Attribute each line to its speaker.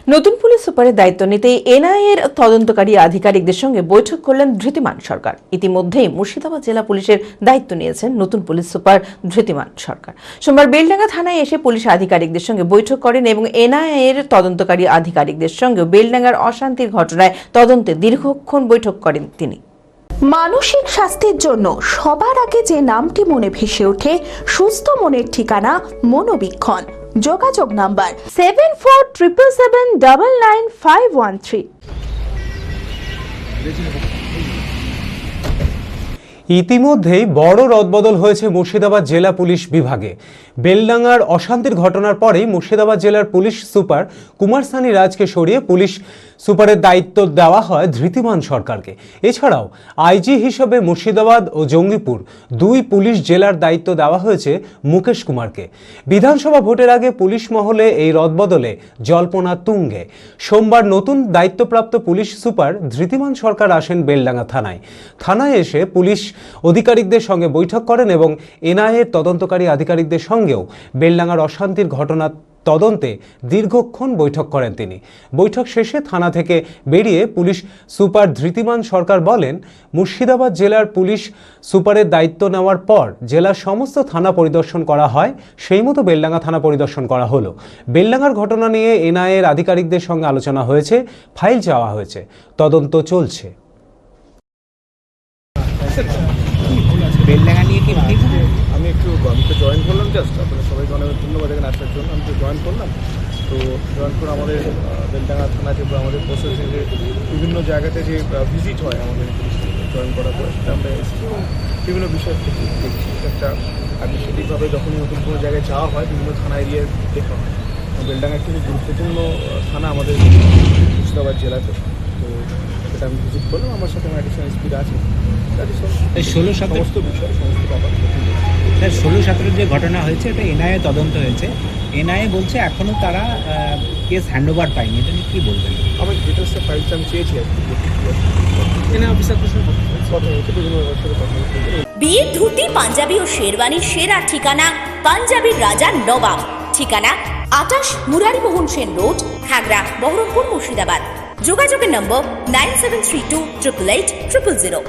Speaker 1: নতুন পুলিশ সুপারের দায়িত্ব নিতে এনআইএর তদন্তকারী আধিকারিকদের সঙ্গে বৈঠক করলেন ধৃতিমান সরকার। ইতিমধ্যেই মুর্শিদাবাদ জেলা পুলিশের দায়িত্ব নিয়েছেন নতুন পুলিশ সুপার ধৃতিমান সরকার। সোমবার বেলডাঙ্গা থানায় এসে পুলিশ আধিকারিকদের সঙ্গে বৈঠক করেন এবং এনআইএর তদন্তকারী আধিকারিকদের সঙ্গে বেলডাঙ্গার অশান্তির ঘটনায় তদন্তে দীর্ঘক্ষণ বৈঠক করেন তিনি।
Speaker 2: মানসিক স্বাস্থ্যের জন্য সবার আগে যে নামটি মনে ভেসে ওঠে, সুস্থ মনের ঠিকানা মনোবীক্ষণ। যোগাযোগ নাম্বার 7477799513।
Speaker 3: ইতিমধ্যেই বড় রদবদল হয়েছে মুর্শিদাবাদ জেলা পুলিশ বিভাগে। বেলডাঙ্গার অশান্তির ঘটনার পরেই মুর্শিদাবাদ জেলার পুলিশ সুপার কুমার সানি রাজকে সরিয়ে পুলিশ সুপারের দায়িত্ব দেওয়া হয় ধৃতিমান সরকারকে। এছাড়াও আইজি হিসেবে মুর্শিদাবাদ ও জঙ্গিপুর দুই পুলিশ জেলার দায়িত্ব দেওয়া হয়েছে মুকেশ কুমারকে। বিধানসভা ভোটের আগে পুলিশ মহলে এই রদবদলে জল্পনা তুঙ্গে। সোমবার নতুন দায়িত্বপ্রাপ্ত পুলিশ সুপার ধৃতিমান সরকার আসেন বেলডাঙ্গা থানায়। থানায় এসে পুলিশ আধিকারিকদের সঙ্গে বৈঠক করেন এবং এনআইএর তদন্তকারী আধিকারিকদের সঙ্গেও বেলডাঙ্গার অশান্তির ঘটনা তদন্তে দীর্ঘক্ষণ বৈঠক করেন তিনি। বৈঠক শেষে থানা থেকে বেরিয়ে পুলিশ সুপার ধৃতিমান সরকার বলেন, মুর্শিদাবাদ জেলার পুলিশ সুপারের দায়িত্ব নেওয়ার পর জেলার সমস্ত থানা পরিদর্শন করা হয়, সেই মতো বেলডাঙ্গা থানা পরিদর্শন করা হলো। বেলডাঙ্গার ঘটনা নিয়ে এনআইএর আধিকারিকদের সঙ্গে আলোচনা হয়েছে, ফাইল চাওয়া হয়েছে, তদন্ত চলছে।
Speaker 4: বেলডাঙ্গা নিয়ে কি
Speaker 5: আমি তো জয়েন করলাম, জাস্ট আপনাদের সবাইকে অনেক ধন্যবাদ এখানে আসার জন্য। আমি তো জয়েন করলাম, তো জয়েন করে আমাদের বেলডাঙ্গা থানাতে বা আমাদের প্রসেসে যে বিভিন্ন জায়গাতে যে ভিজিট হয় আমাদের জয়েন করার পর, সেটা আমরা এসেছি এবং বিভিন্ন বিষয় দেখছি। একটা অ্যাডমিনিস্ট্রেটিভভাবে যখনই নতুন কোনো জায়গায় যাওয়া হয় বিভিন্ন থানা এরিয়ায় দেখা হয়। বেলডাঙ্গা একটি গুরুত্বপূর্ণ থানা আমাদের মুর্শিদাবাদ জেলাতে, তো সেটা আমি ভিজিট করলাম। আমার সাথে আমার অ্যাডিশনাল এসপিরা আছে, সমস্ত বিষয় সমস্ত ব্যাপার।
Speaker 4: স্যার, 16-17 যে ঘটনা হয়েছে এটা এনআইএ তদন্ত হয়েছে। এনআইএ বলছে এখনও তারা কেস হ্যান্ডওভার পায়নি, এটা নিয়ে কী বলবেন?
Speaker 5: আমার ডিটেলসে ফাইলটা আমি চেয়েছি আর কি। এনআইএ অফিসারদের সঙ্গে কথা হয়েছে, বিভিন্ন ব্যাপারে কথা হয়েছে।
Speaker 6: বিয়ের ধুতি, পাঞ্জাবি ও শেরওয়ানির সেরা ঠিকানা পাঞ্জাবির রাজা নবাব। ঠিকানা 28 মুরারিমোহন সেন রোড, খাগড়া, বহরমপুর, মুর্শিদাবাদ। যোগাযোগের নম্বর 9732 888 000।